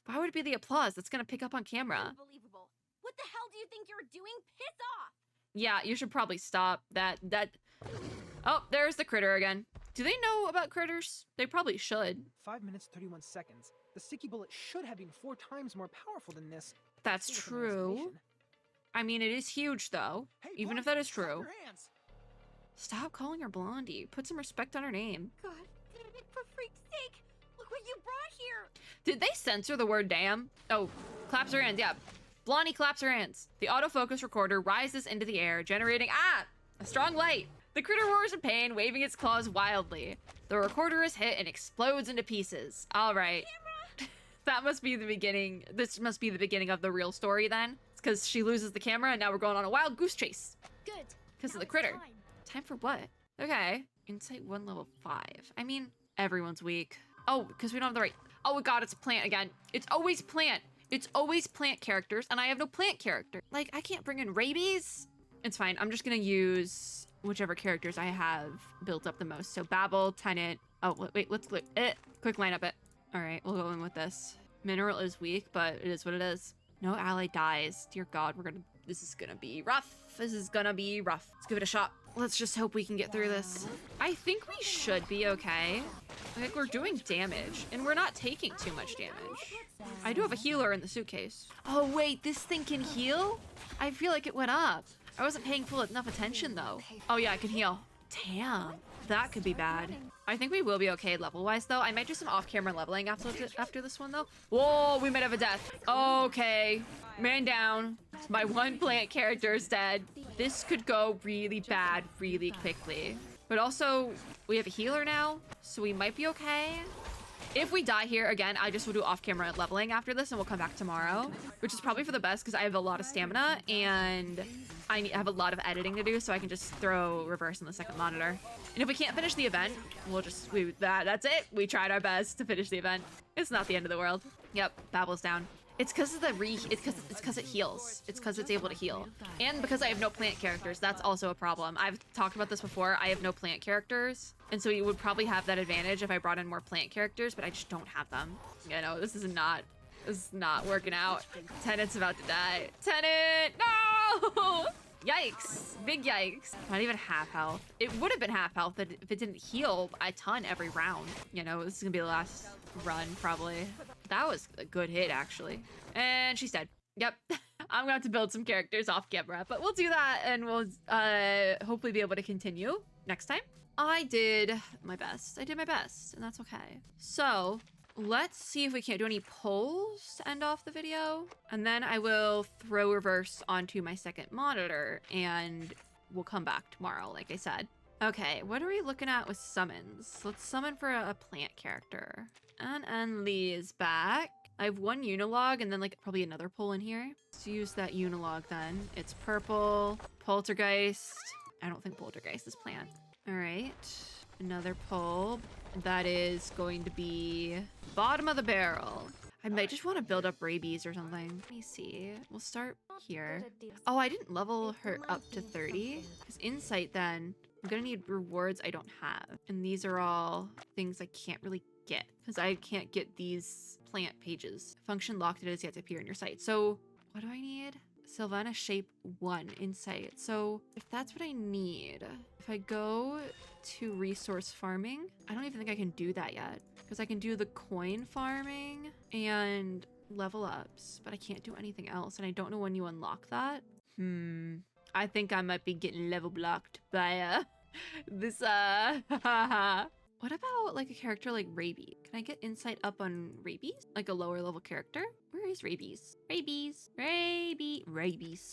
Why would it be the applause? That's gonna pick up on camera. Unbelievable. What the hell do you think you're doing? Piss off. Yeah, you should probably stop that. Oh, there's the critter again. Do they know about critters? They probably should. 5 minutes, 31 seconds. The sticky bullet should have been 4 times more powerful than this. That's With an true. estimation. I mean, it is huge, though. Hey, Even boy, if that is stop true. your hands. Stop calling her Blondie. Put some respect on her name. God, for freak's sake, look what you brought here. Did they censor the word damn? Oh, claps her hands, yeah. Blondie claps her hands. The autofocus recorder rises into the air, generating, a strong light. The critter roars in pain, waving its claws wildly. The recorder is hit and explodes into pieces. All right. That must be the beginning. This must be the beginning of the real story then. It's because she loses the camera and now we're going on a wild goose chase. Good. Because of Now the it's critter. time. Time for what? Okay. Insight 1 level 5. I mean, everyone's weak. Oh, because we don't have the right... Oh god, it's a plant again. It's always plant. It's always plant characters, and I have no plant character. Like, I can't bring in rabies. It's fine. I'm just gonna use whichever characters I have built up the most. So Babel, Tenant. Oh, wait, let's quick line up it. All right, we'll go in with this. Mineral is weak, but it is what it is. No ally dies. Dear God, this is gonna be rough. This is gonna be rough. Let's give it a shot. Let's just hope we can get through this. I think we should be okay. Like, we're doing damage, and we're not taking too much damage. I do have a healer in the suitcase. Oh, wait, this thing can heal? I feel like it went up. I wasn't paying full enough attention, though. Oh, yeah, I can heal. Damn, that could be bad. I think we will be okay level-wise, though. I might do some off-camera leveling after this one, though. Whoa, we might have a death. Okay, man down. My one plant character is dead. This could go really bad really quickly. But also, we have a healer now, so we might be okay. If we die here, again, I just will do off-camera leveling after this, and we'll come back tomorrow, which is probably for the best because I have a lot of stamina, and I have a lot of editing to do, so I can just throw reverse on the second monitor. And if we can't finish the event, we'll just, that's it. We tried our best to finish the event. It's not the end of the world. Yep, Babel's down. It's because of the it's because it heals. It's because it's able to heal. And because I have no plant characters, that's also a problem. I've talked about this before. I have no plant characters. And so you would probably have that advantage if I brought in more plant characters, but I just don't have them. You know, this is not working out. Tenet's about to die. Tenet, no! Yikes, big yikes. Not even half health. It would have been half health if it didn't heal a ton every round. You know, this is gonna be the last run probably. That was a good hit actually. And she's dead. Yep. I'm gonna have to build some characters off camera, but we'll do that and we'll hopefully be able to continue next time. I did my best, and that's okay. So let's see if we can't do any polls to end off the video. And then I will throw reverse onto my second monitor and we'll come back tomorrow, like I said. Okay, what are we looking at with summons? Let's summon for a plant character. And Lee is back. I have one Unilog and then like probably another poll in here. Let's use that Unilog then. It's purple, Poltergeist. I don't think Poltergeist is plant. All right, another poll. That is going to be bottom of the barrel. I might just want to build up rabies or something. Let me see. We'll start here. Oh, I didn't level her up to 30. Because insight then, I'm gonna need rewards I don't have. And these are all things I can't really get. Because I can't get these plant pages. Function locked, it is yet to appear in your site. So what do I need? Sylvana shape 1 insight. So if that's what I need, if I go to resource farming, I don't even think I can do that yet because I can do the coin farming and level ups, but I can't do anything else. And I don't know when you unlock that. I think I might be getting level blocked by this what about like a character like Rabies? Can I get insight up on Rabies? Like a lower level character? Where is Rabies? Rabies.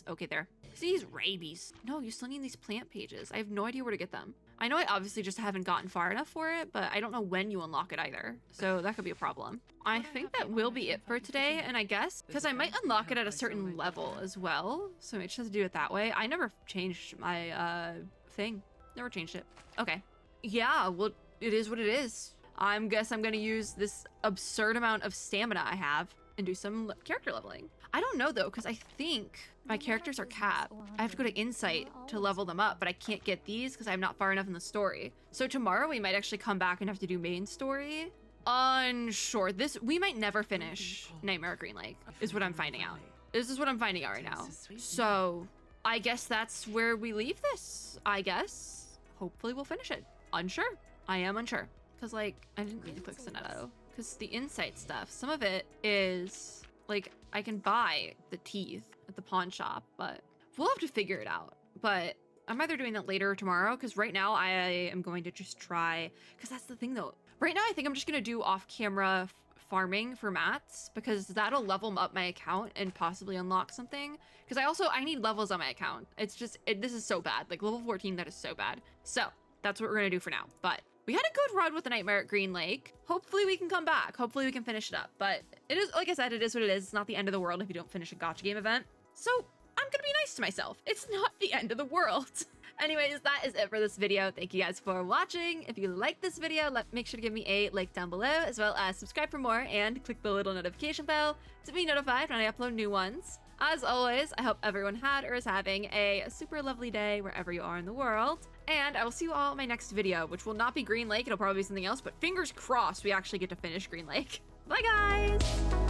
Okay, there. See, Rabies. No, you still need these plant pages. I have no idea where to get them. I know I obviously just haven't gotten far enough for it, but I don't know when you unlock it either. So that could be a problem. I think that will be it for today, and I guess, because I might unlock it at a certain level as well, so I might just have to do it that way. I never changed my thing. Never changed it. Okay. Yeah, well, it is what it is. I guess I'm gonna use this absurd amount of stamina I have and do some character leveling. I don't know though, because I think my characters are capped. I have to go to Insight to level them up, but I can't get these because I'm not far enough in the story. So tomorrow we might actually come back and have to do main story. Unsure. We might never finish Nightmare at Green Lake, is what I'm finding out. This is what I'm finding out right now. So I guess that's where we leave this, I guess. Hopefully we'll finish it. Unsure. I am unsure. Because, like, I didn't mean to click Sonetto. Because the insight stuff, some of it is, like, I can buy the teeth at the pawn shop, but we'll have to figure it out. But I'm either doing that later or tomorrow, because right now I am going to just try, because that's the thing, though. Right now I think I'm just going to do off-camera farming for mats, because that'll level up my account and possibly unlock something. Because I need levels on my account. It's just, this is so bad. Like, level 14, that is so bad. So that's what we're going to do for now. But we had a good run with the Nightmare at Green Lake. Hopefully we can come back. Hopefully we can finish it up. But it is, like I said, it is what it is. It's not the end of the world if you don't finish a gacha game event. So I'm gonna be nice to myself. It's not the end of the world. Anyways, that is it for this video. Thank you guys for watching. If you like this video, make sure to give me a like down below, as well as subscribe for more and click the little notification bell to be notified when I upload new ones. As always, I hope everyone had or is having a super lovely day wherever you are in the world. And I will see you all in my next video, which will not be Green Lake. It'll probably be something else, but fingers crossed we actually get to finish Green Lake. Bye, guys!